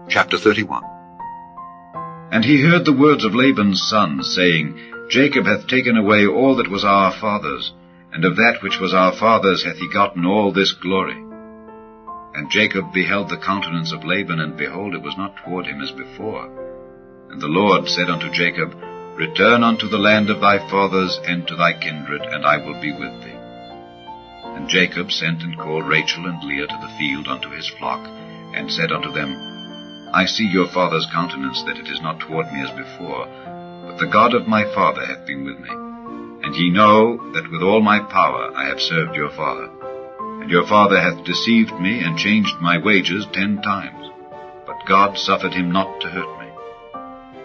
Chapter 31. And he heard the words of Laban's sons, saying, Jacob hath taken away all that was our father's, and of that which was our father's hath he gotten all this glory. And Jacob beheld the countenance of Laban, and behold, it was not toward him as before. And the Lord said unto Jacob, Return unto the land of thy fathers, and to thy kindred, and I will be with thee. And Jacob sent and called Rachel and Leah to the field unto his flock, and said unto them, I see your father's countenance, that it is not toward me as before, but the God of my father hath been with me. And ye know that with all my power I have served your father. And your father hath deceived me, and changed my wages 10 times. But God suffered him not to hurt me.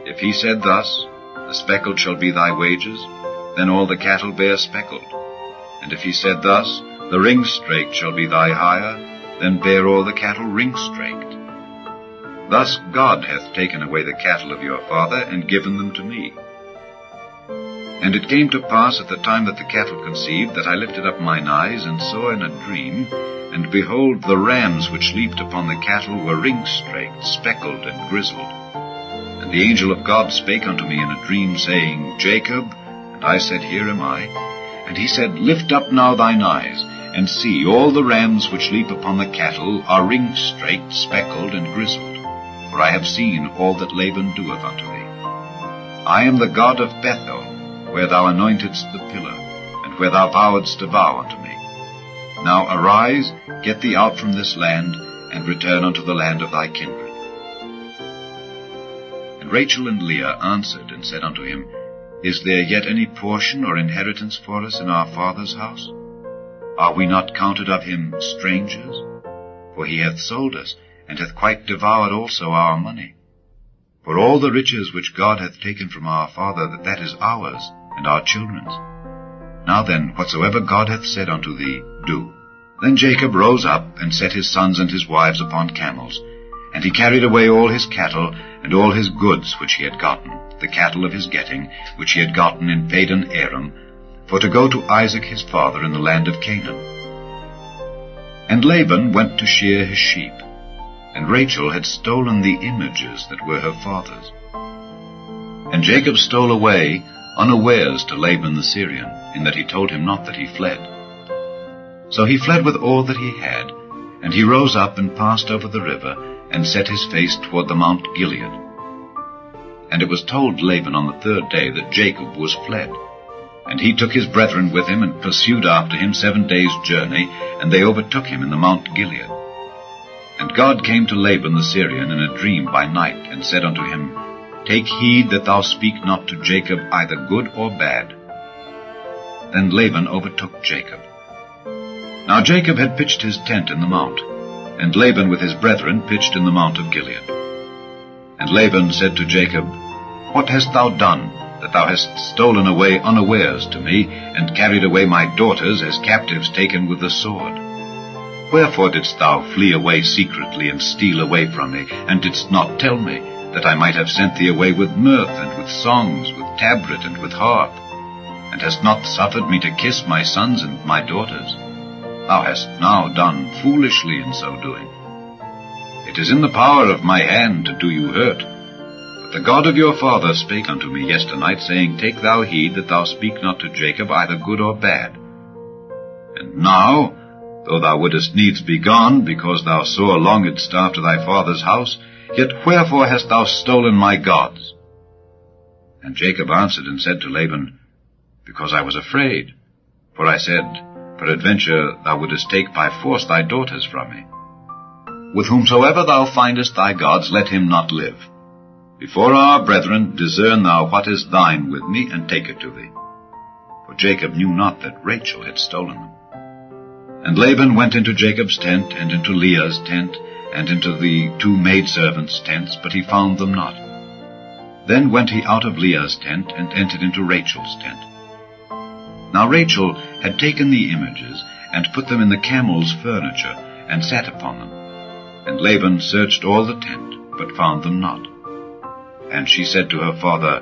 If he said thus, The speckled shall be thy wages, then all the cattle bear speckled. And if he said thus, The ring-straked shall be thy hire, then bear all the cattle ring-straked. Thus God hath taken away the cattle of your father, and given them to me. And it came to pass at the time that the cattle conceived, that I lifted up mine eyes, and saw in a dream, and behold, the rams which leaped upon the cattle were ring-straked, speckled, and grizzled. And the angel of God spake unto me in a dream, saying, Jacob. And I said, Here am I. And he said, Lift up now thine eyes, and see, all the rams which leap upon the cattle are ring-straked, speckled, and grizzled. For I have seen all that Laban doeth unto thee. I am the God of Bethel, where thou anointedst the pillar, and where thou vowedst a vow unto me. Now arise, get thee out from this land, and return unto the land of thy kindred. And Rachel and Leah answered and said unto him, Is there yet any portion or inheritance for us in our father's house? Are we not counted of him strangers? For he hath sold us, and hath quite devoured also our money. For all the riches which God hath taken from our father, that is ours, and our children's. Now then, whatsoever God hath said unto thee, do. Then Jacob rose up, and set his sons and his wives upon camels, and he carried away all his cattle, and all his goods which he had gotten, the cattle of his getting, which he had gotten in Padan Aram, for to go to Isaac his father in the land of Canaan. And Laban went to shear his sheep, and Rachel had stolen the images that were her father's. And Jacob stole away unawares to Laban the Syrian, in that he told him not that he fled. So he fled with all that he had, and he rose up and passed over the river, and set his face toward the Mount Gilead. And it was told Laban on the 3rd day that Jacob was fled. And he took his brethren with him, and pursued after him 7 days' journey, and they overtook him in the Mount Gilead. And God came to Laban the Syrian in a dream by night, and said unto him, Take heed that thou speak not to Jacob either good or bad. Then Laban overtook Jacob. Now Jacob had pitched his tent in the mount, and Laban with his brethren pitched in the mount of Gilead. And Laban said to Jacob, What hast thou done, that thou hast stolen away unawares to me, and carried away my daughters as captives taken with the sword? Wherefore didst thou flee away secretly, and steal away from me, and didst not tell me, that I might have sent thee away with mirth, and with songs, with tabret, and with harp? And hast not suffered me to kiss my sons and my daughters? Thou hast now done foolishly in so doing. It is in the power of my hand to do you hurt. But the God of your father spake unto me yesternight, saying, Take thou heed that thou speak not to Jacob either good or bad. And now, though thou wouldest needs be gone, because thou sore longedst after thy father's house, yet wherefore hast thou stolen my gods? And Jacob answered and said to Laban, Because I was afraid. For I said, Peradventure thou wouldest take by force thy daughters from me. With whomsoever thou findest thy gods, let him not live. Before our brethren discern thou what is thine with me, and take it to thee. For Jacob knew not that Rachel had stolen them. And Laban went into Jacob's tent, and into Leah's tent, and into the 2 maidservants' tents, but he found them not. Then went he out of Leah's tent, and entered into Rachel's tent. Now Rachel had taken the images, and put them in the camel's furniture, and sat upon them. And Laban searched all the tent, but found them not. And she said to her father,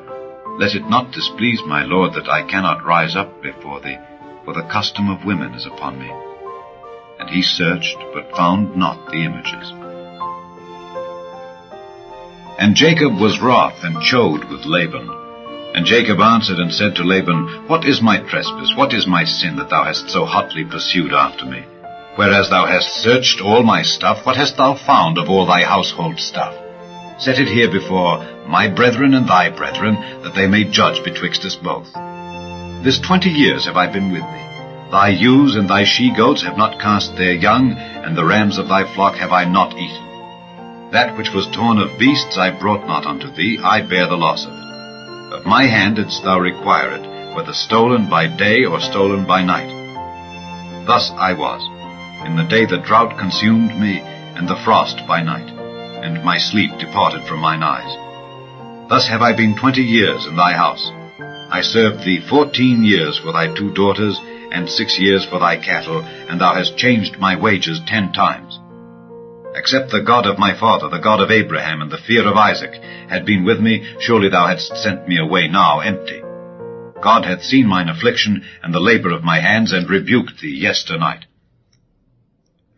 Let it not displease my lord that I cannot rise up before thee, for the custom of women is upon me. And he searched, but found not the images. And Jacob was wroth and chode with Laban. And Jacob answered and said to Laban, What is my trespass? What is my sin that thou hast so hotly pursued after me? Whereas thou hast searched all my stuff, what hast thou found of all thy household stuff? Set it here before my brethren and thy brethren, that they may judge betwixt us both. This 20 years have I been with thee. Thy ewes and thy she-goats have not cast their young, and the rams of thy flock have I not eaten. That which was torn of beasts I brought not unto thee, I bear the loss of it. Of my hand didst thou require it, whether stolen by day or stolen by night. Thus I was. In the day the drought consumed me, and the frost by night, and my sleep departed from mine eyes. Thus have I been 20 years in thy house. I served thee 14 years for thy 2 daughters, and 6 years for thy cattle, and thou hast changed my wages 10 times. Except the God of my father, the God of Abraham, and the fear of Isaac, had been with me, surely thou hadst sent me away now empty. God hath seen mine affliction, and the labor of my hands, and rebuked thee yesternight.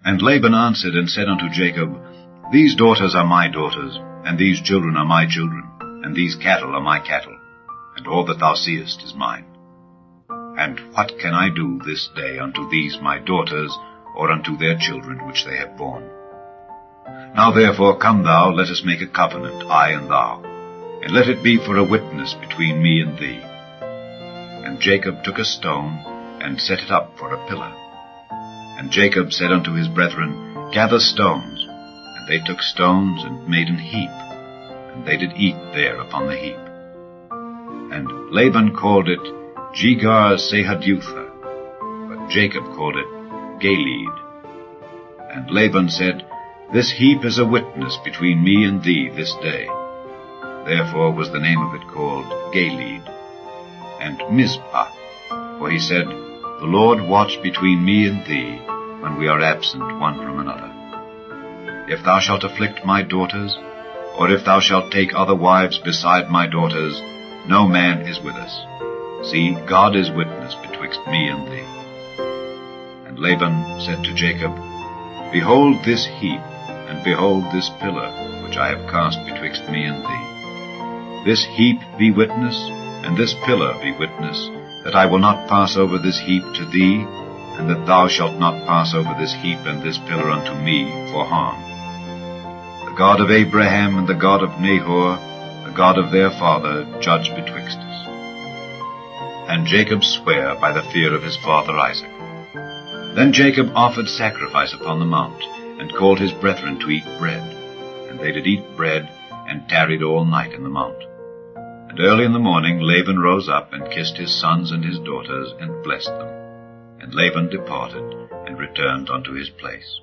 And Laban answered and said unto Jacob, These daughters are my daughters, and these children are my children, and these cattle are my cattle, and all that thou seest is mine. And what can I do this day unto these my daughters, or unto their children which they have borne? Now therefore come thou, let us make a covenant, I and thou, and let it be for a witness between me and thee. And Jacob took a stone, and set it up for a pillar. And Jacob said unto his brethren, Gather stones. And they took stones, and made an heap, and they did eat there upon the heap. And Laban called it Jegar-sahadutha, but Jacob called it Galeed. And Laban said, This heap is a witness between me and thee this day. Therefore was the name of it called Galeed. And Mizpah, for he said, The Lord watch between me and thee, when we are absent one from another. If thou shalt afflict my daughters, or if thou shalt take other wives beside my daughters, no man is with us. See, God is witness betwixt me and thee. And Laban said to Jacob, Behold this heap, and behold this pillar, which I have cast betwixt me and thee. This heap be witness, and this pillar be witness, that I will not pass over this heap to thee, and that thou shalt not pass over this heap and this pillar unto me for harm. The God of Abraham and the God of Nahor, the God of their father, judge betwixt us. And Jacob sware by the fear of his father Isaac. Then Jacob offered sacrifice upon the mount, and called his brethren to eat bread. And they did eat bread, and tarried all night in the mount. And early in the morning Laban rose up, and kissed his sons and his daughters, and blessed them. And Laban departed, and returned unto his place.